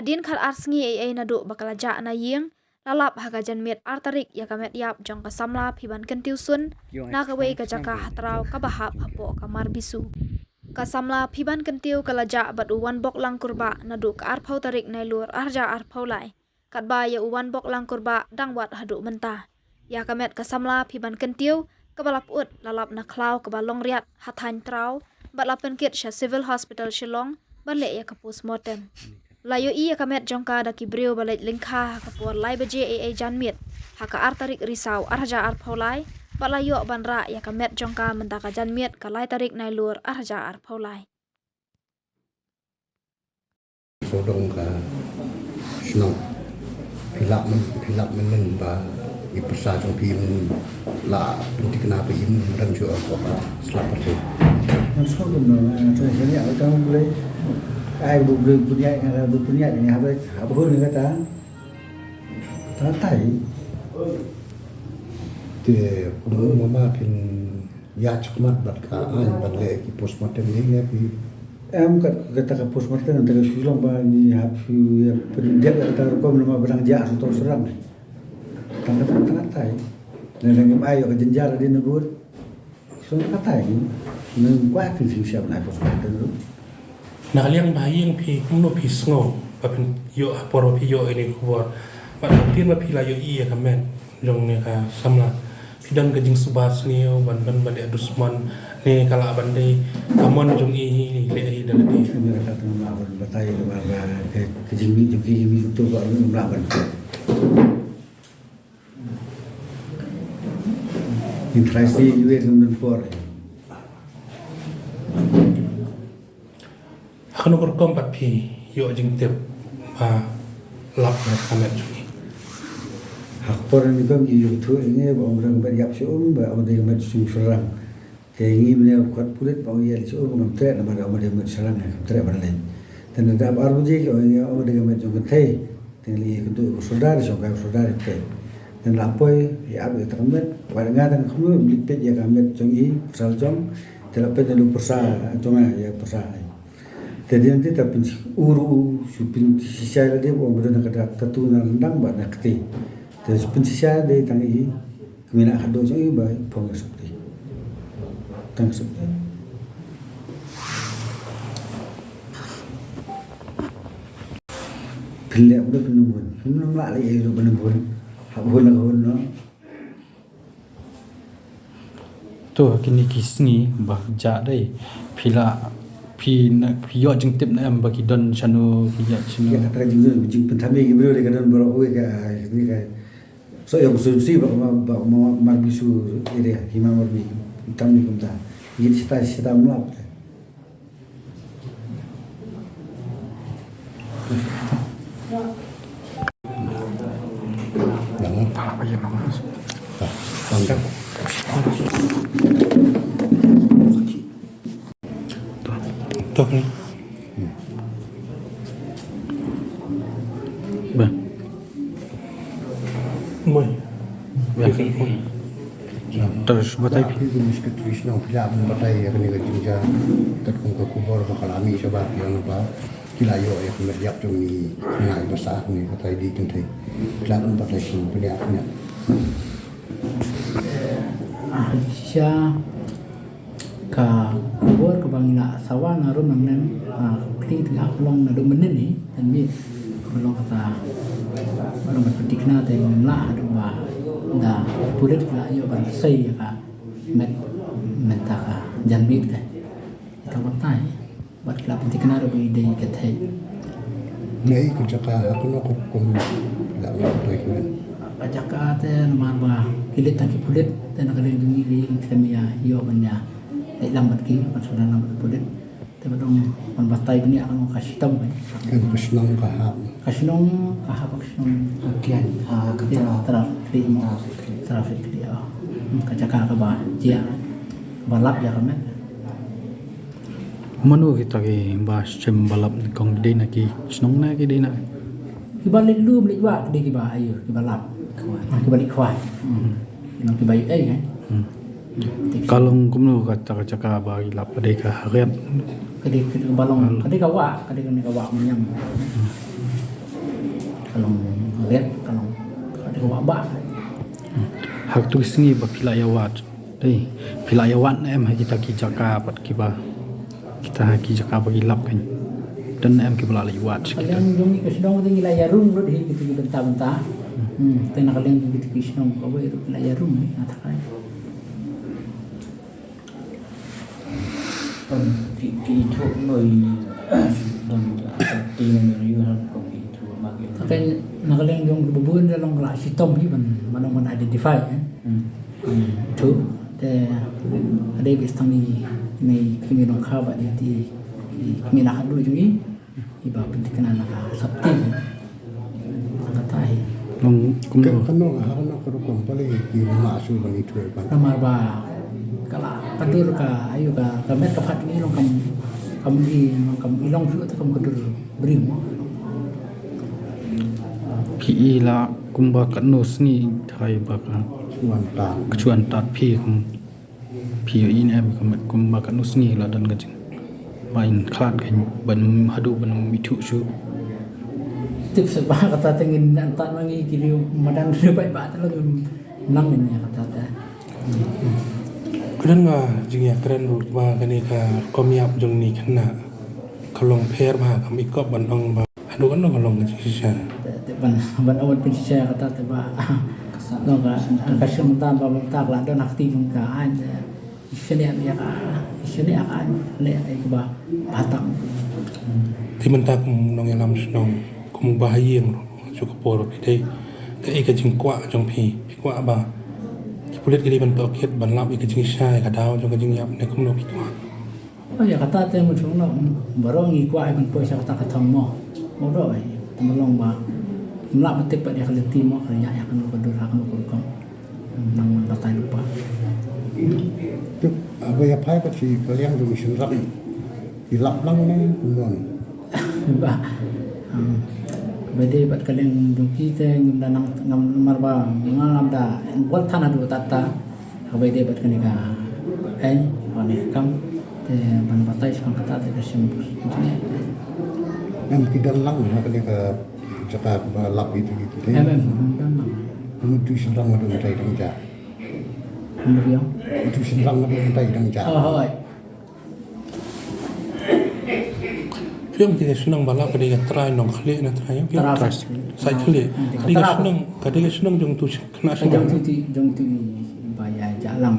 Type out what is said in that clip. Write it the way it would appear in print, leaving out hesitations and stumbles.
Hadin khal arsngi ai na do bakala ja na ying lalap haga janmet artarik ya kamet yap jong ka samla phiban kentiu sun na ka wei ka jaka hatrau ka bahap hapo kamar bisu ka samla phiban kentiu kala ja bat uwan bok lang kurba na do ka arphau tarik nai lur arja arphau lai kat ba ya uwan bok lang kurba dang wat hadu mentah ya kamet ka samla phiban kentiu ka balap ut lalap na klau ka balong riat hathain trau bat lapen kit sha civil hospital shillong bale ya ka postmortem layo iya kamet jongka da kibreu balai lingkha kapur lai baje ai janmit haka artarik risau arja arphaulai balayo banra ya kamet jongka mendaka janmit kalai tarik nai lur arja arphaulai sodong ka snow hilap men ba ipasa jong pim la pinti kenapa im dan jo apa selamat tu masuk ke mana tu sini ada kamu boleh ai punya ni apa hul ni kata tai te kumu mama pin ya cukmat bat ka an bat le ki postmortem ni pi em kata ke postmortem nanti ke sulung bagi hafu ya pendidik kata kom nama berang ja atau serang tengah tai dan lagi ayo ke jenjar di negeri so kata ini kuat siap naik postmortem tu nak liang bayi yang pi kuno pi sngo papin yo aporo pi yo ini kuat pak tin ma pi la yo iya kamen jong ne ka samla pidan gajing subas ni ban adusman ne kala bande kamon jong i le i dal di ini kata nama abang batai ke jimi tu baru melawan interasi juga dengan por khano kor kom pat pi yo jing tep ba lap na kamen jong i hak por ni kan you tu ini orang beriap siom ba orang dia mat sung serang ke ini beliau kuat pulit ba ya siom ngam tre na ba orang dia mat serang ngam tre ba lain dan ada baru je orang dia mat jong te teli itu saudara so ka saudara te dan lapoi ya abe tamet ba ngada khmu blipet ya kamet jong i sal jong telapet lu persa jong ya persa jadi nanti tapi uru supin sisa dia orang berada kada tatunan rendang ba nak te dan pensisa dari tangi kemina kado jadi baik pong seperti tang seperti pilih udah penembun lah lagi itu penembun habul no tu kini kisni bah ja dai pila pi yo jing tip na am bagi don chanu ya chanu ya kata jing pentami gibro de kadan bro ka ni ka so yang solusi ba marbisu ide hima marbi tamni kumta yit sita mulap jangan apa ya mas bangga tok ni ba moi terus batai tapi itu mesti Krishna tidak membatai ya kini kerja terkung ke kubur bakalami sebab yang apa kila yo ya kena diap jumi kena besar ni kata di kentai tidak membatai pun beliaknya siya ka kubur ke bangina sawa narum nang kli tengah kolong na domenin ni dan mi kolong kata baru berpetikna te ngla adu ba da pulit la yo ban sei ka menta ka janbit ka ta batai bat la petikna ro bi dei ka thai nei kerja aku nak hukum tidak membatai kan pajaka te nomar ba kilit ta ki pulit te nak le dungi ri kemia yo banya lambat ki sudah lambat pulit tapi dong pan batai bini akan kasih tam kan Krishna kahap kian teraf dia kacaka ka ba dia balap ya kan manu kita ki ba chem balap kong de na ki snong na ki de na ki balik lu balik wa ki ba ayo ki balap ki balik khwai nang ki baik kan kalong kumno kata caka bagi lap de ka rep kadi balong kadi ka wa menyam kalau lihat kalau ada wabak hak tu sengi ba pila yawat dei pila yawat na em ha kita ki jaka pat ki ba kita ki jaka bagi lap kan dan em ki bala yawat kita kalian yung isnong ting ila yarum ro di gitu benta-benta tena kalian gitu isnong ko ba ro ila yarum atakan kỳ thuộc người đồng tiền người yêu hơn còn kỳ thuộc mà kiểu Tapi nak kalian yung bubuin dalam kelas sistem ni mana identify itu de ada bestang ni kami dong khabar di kami nak dulu juga iba penting nak sabti nak tahu long kum Kano ko pala ki maasu bang itu ban. nama ba kala kadur ka ayu ka kamet ka fat ni long kam ilong juga tu kam kadur beri mo ki ila kumba kanus ni thai ba ka Wan ta. kecuan tat phi kum phi in em kumba kanus ni la dan gajing main khat kan ban hadu ban mithu su tip sebab kata tengin antat mangi kiri madan ribai ba telung nang ni kata ta kren nga jing ya kren ru ba kani ka komiap jong ni khna kalong pher ma kam ikop ban ong ba adu kan kalong ji sha ban awal pun saya kata tiba no ka kasum tan ba tak la don akti jung ka an isene ya ka isene akan le ai ba batang ti man ta kum nong yalam snong kum ba yeng chu ko por pi dei ka e ka jing kwa jong pi kwa ba ki pulet ki ban to khet ban lap e ka jing sha ka daw jong ka jing yap ne kum no pi kwa oh ya kata te mu chung no barong i kwa ai ban po sa kata ka thong mo mo ro ai temolong ba mlak betik pa dia kaliti mo kaya ya kan ko dur akan ko ko nang batai lupa Tu apa ya pai ko si kalian tu mission rak. Ilap lang ni non. ba bede bat kalian dungki te ngam danang ngam marba ngam da wal thana du tata bede bat kanika ai ani kam te ban batai sang kata te sim Em kidan lang na kali ka jaka lap itu gitu. dan Menuju serang madu tai dang ja. Kemudian Menuju serang madu tai dang ja. oh oi Film ti sunang bala ka dei try nong khle na try yang Teras. sai khle ka dei sunang jong tu khna jong sunang tu bayar jalan